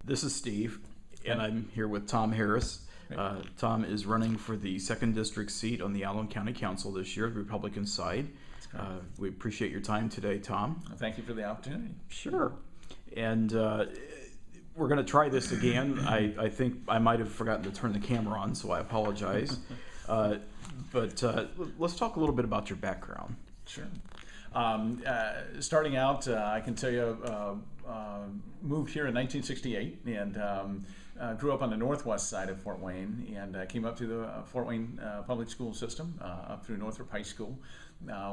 This is Steve, and I'm here with Tom Harris. Tom is running for the 2nd District seat on the Allen County Council this year, the Republican side. We appreciate your time today, Tom. Thank you for the opportunity. Sure. And we're going to try this again. I think I might have forgotten to turn the camera on, so I apologize. But let's talk a little bit about your background. Sure. Starting out, I can tell you, moved here in 1968 and grew up on the northwest side of Fort Wayne, and came up through the Fort Wayne public school system, up through Northrop High School.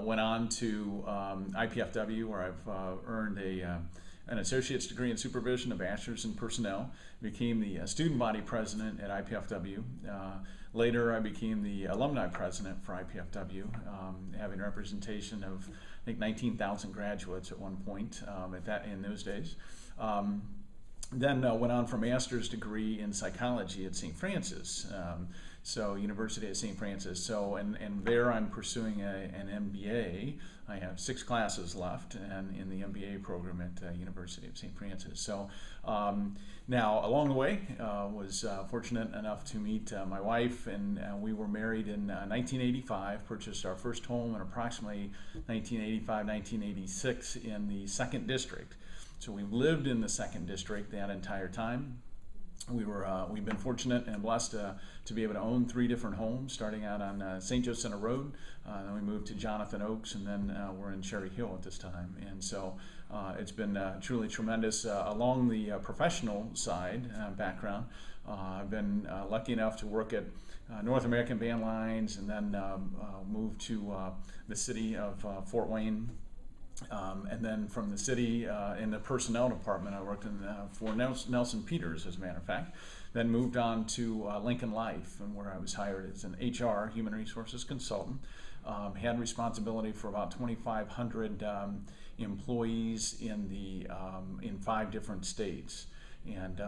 Went on to IPFW, where I've earned an associate's degree in supervision, a bachelor's in personnel. Became the student body president at IPFW. Later, I became the alumni president for IPFW, having representation of, I think, 19,000 graduates at one point in those days. Then went on for a master's degree in psychology at St. Francis, University of St. Francis. So, and there I'm pursuing an MBA. I have 6 classes left and in the MBA program at University of St. Francis. So now along the way, was fortunate enough to meet my wife, and we were married in 1985, purchased our first home in approximately 1985, 1986 in the 2nd District. So we lived in the 2nd District that entire time. We've been fortunate and blessed to be able to own 3 different homes, starting out on St. Joe Center Road. Then we moved to Jonathan Oaks, and then we're in Cherry Hill at this time. And so it's been truly tremendous. Along the professional side background, I've been lucky enough to work at North American Band Lines, and then moved to the city of Fort Wayne. And then from the city in the personnel department, I worked for Nelson Peters, as a matter of fact. Then moved on to Lincoln Life, and where I was hired as an HR, human resources consultant. Had responsibility for about 2,500 employees in 5 different states. And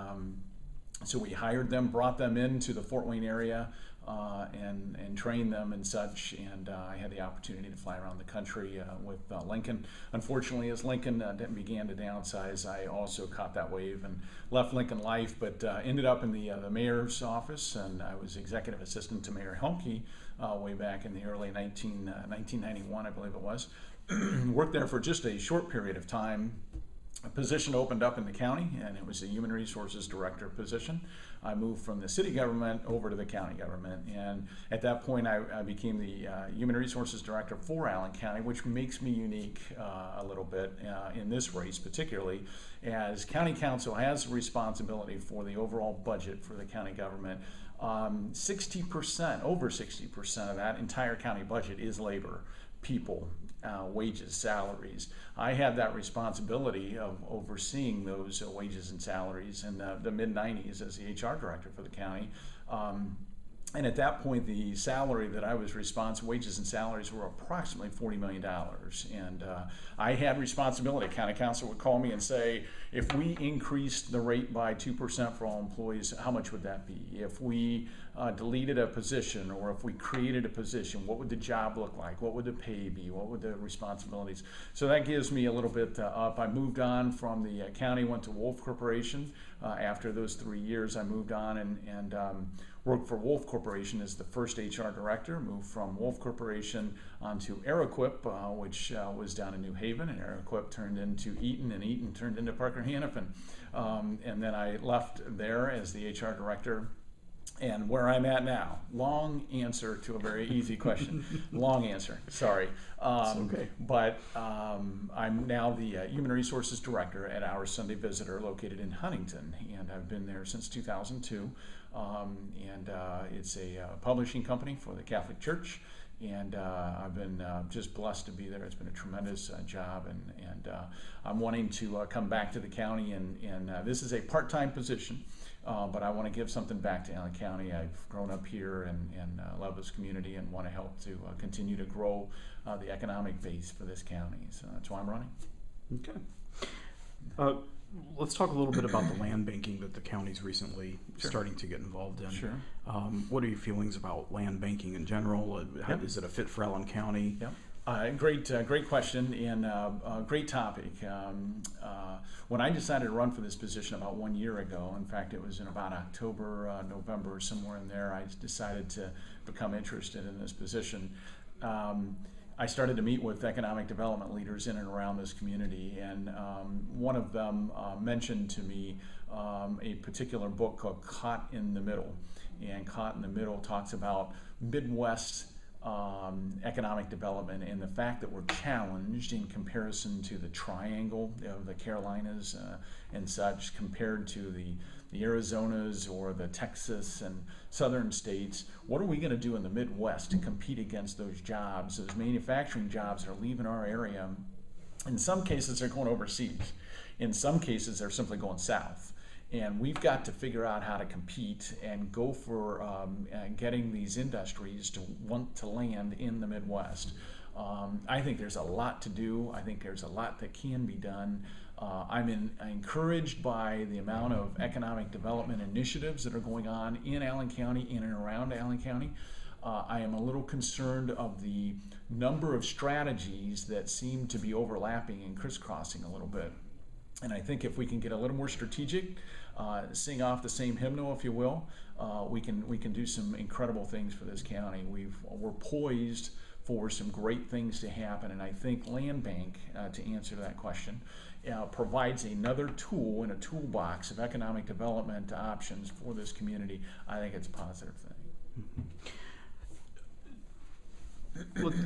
so we hired them, brought them into the Fort Wayne area, and train them and such, and I had the opportunity to fly around the country with Lincoln. Unfortunately, as Lincoln began to downsize, I also caught that wave and left Lincoln Life, but ended up in the mayor's office, and I was executive assistant to Mayor Helmke way back in the early 1991, I believe it was. Worked there for just a short period of time. A position opened up in the county, and it was a human resources director position. I moved from the city government over to the county government, and at that point I became the human resources director for Allen County, which makes me unique a little bit in this race, particularly as county council has responsibility for the overall budget for the county government. 60%, over 60% of that entire county budget is labor, people, wages, salaries. I had that responsibility of overseeing those wages and salaries in the mid-90s as the HR director for the county. And at that point, the salary that I was responsible, wages and salaries were approximately $40 million. And I had responsibility. County council would call me and say, if we increased the rate by 2% for all employees, how much would that be? If we deleted a position, or if we created a position, what would the job look like? What would the pay be? What would the responsibilities? So that gives me a little bit up. I moved on from the county, went to Wolf Corporation. After those 3 years, I moved on and worked for Wolf Corporation as the first HR director, moved from Wolf Corporation onto Aeroquip, which was down in New Haven, and Aeroquip turned into Eaton, and Eaton turned into Parker Hannifin. And then I left there as the HR director. And where I'm at now, long answer to a very easy question. Long answer, sorry. Okay. But I'm now the Human Resources Director at Our Sunday Visitor, located in Huntington, and I've been there since 2002. And it's a publishing company for the Catholic Church, and I've been just blessed to be there. It's been a tremendous job, and I'm wanting to come back to the county, and this is a part-time position. But I want to give something back to Allen County. I've grown up here and love this community, and want to help to continue to grow the economic base for this county. So that's why I'm running. Okay. Let's talk a little bit about the land banking that the county's recently starting to get involved in. Sure. What are your feelings about land banking in general? Is it a fit for Allen County? Yep. Great question, and great topic. When I decided to run for this position about 1 year ago, in fact, it was in about October, November, somewhere in there, I decided to become interested in this position. I started to meet with economic development leaders in and around this community, and one of them mentioned to me a particular book called Caught in the Middle. And Caught in the Middle talks about Midwest economic development and the fact that we're challenged in comparison to the triangle of the Carolinas and such, compared to the Arizonas or the Texas and southern states. What are we going to do in the Midwest to compete against those jobs, those manufacturing jobs that are leaving our area? In some cases, they're going overseas. In some cases, they're simply going south. And we've got to figure out how to compete and go for getting these industries to want to land in the Midwest. I think there's a lot to do. I think there's a lot that can be done. I'm encouraged by the amount of economic development initiatives that are going on in Allen County, in and around Allen County. I am a little concerned of the number of strategies that seem to be overlapping and crisscrossing a little bit. And I think if we can get a little more strategic, sing off the same hymnal, if you will, we can do some incredible things for this county. We're poised for some great things to happen, and I think Land Bank, to answer that question, provides another tool in a toolbox of economic development options for this community. I think it's a positive thing.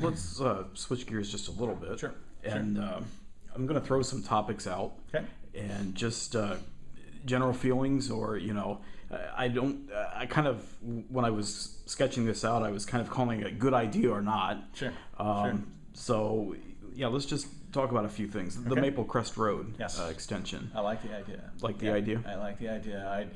Let's switch gears just a little bit. Sure. And I'm going to throw some topics out. Okay. And just general feelings, or I kind of, when I was sketching this out, I was kind of calling it a good idea or not. Sure. So yeah, let's just talk about a few things. The Maplecrest Road extension. I like the idea. Like the idea? I like the idea.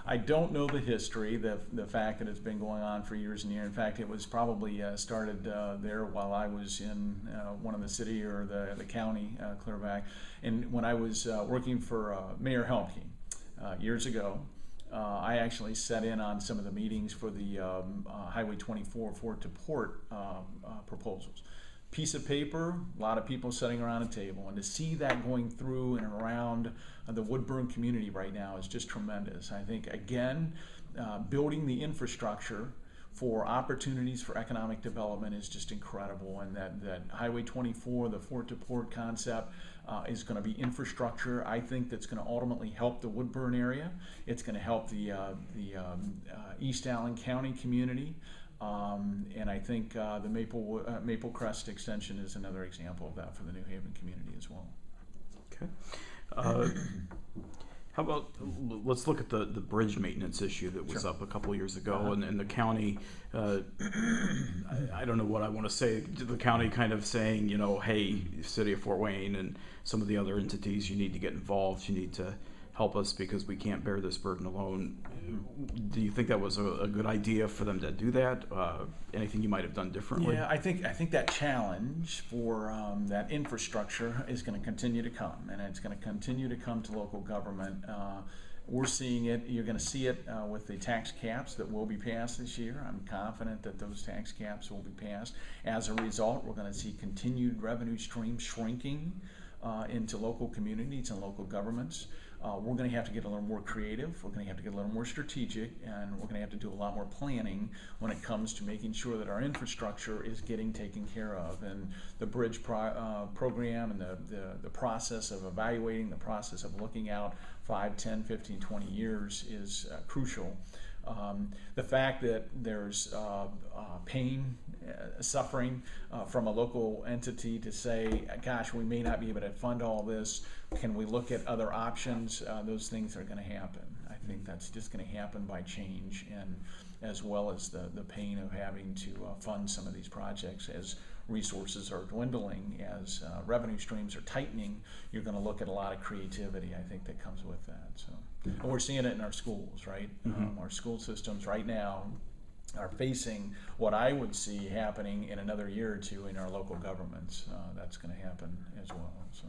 I don't know the history, the fact that it's been going on for years and years. In fact, it was probably started there while I was in one of the city or the county, clear back. And when I was working for Mayor Helmke years ago, I actually sat in on some of the meetings for the Highway 24 Fort to Port proposals. Piece of paper, a lot of people sitting around a table, and to see that going through and around the Woodburn community right now is just tremendous. I think, again, building the infrastructure for opportunities for economic development is just incredible, and that Highway 24, the Fort to Port concept, is going to be infrastructure, I think, that's going to ultimately help the Woodburn area. It's going to help the East Allen County community. And I think the Maplecrest extension is another example of that for the New Haven community as well. Okay. How about, let's look at the bridge maintenance issue that was up a couple of years ago, and the county, I don't know what I want to say, the county kind of saying, hey, City of Fort Wayne and some of the other entities, you need to get involved, you need to help us because we can't bear this burden alone. Do you think that was a good idea for them to do that? Anything you might have done differently? Yeah, I think that challenge for that infrastructure is going to continue to come, and it's going to continue to come to local government. We're seeing it. You're going to see it with the tax caps that will be passed this year. I'm confident that those tax caps will be passed. As a result, we're going to see continued revenue streams shrinking into local communities and local governments. We're going to have to get a little more creative, we're going to have to get a little more strategic, and we're going to have to do a lot more planning when it comes to making sure that our infrastructure is getting taken care of. And the bridge program and the process of evaluating, the process of looking out 5, 10, 15, 20 years is crucial. The fact that there's pain, suffering from a local entity to say, gosh, we may not be able to fund all this, can we look at other options? Those things are going to happen. I think that's just going to happen by change, and as well as the pain of having to fund some of these projects as resources are dwindling, as revenue streams are tightening. You're going to look at a lot of creativity, I think, that comes with that. So, and we're seeing it in our schools, right? Our school systems right now are facing what I would see happening in another year or two in our local governments. That's going to happen as well. So.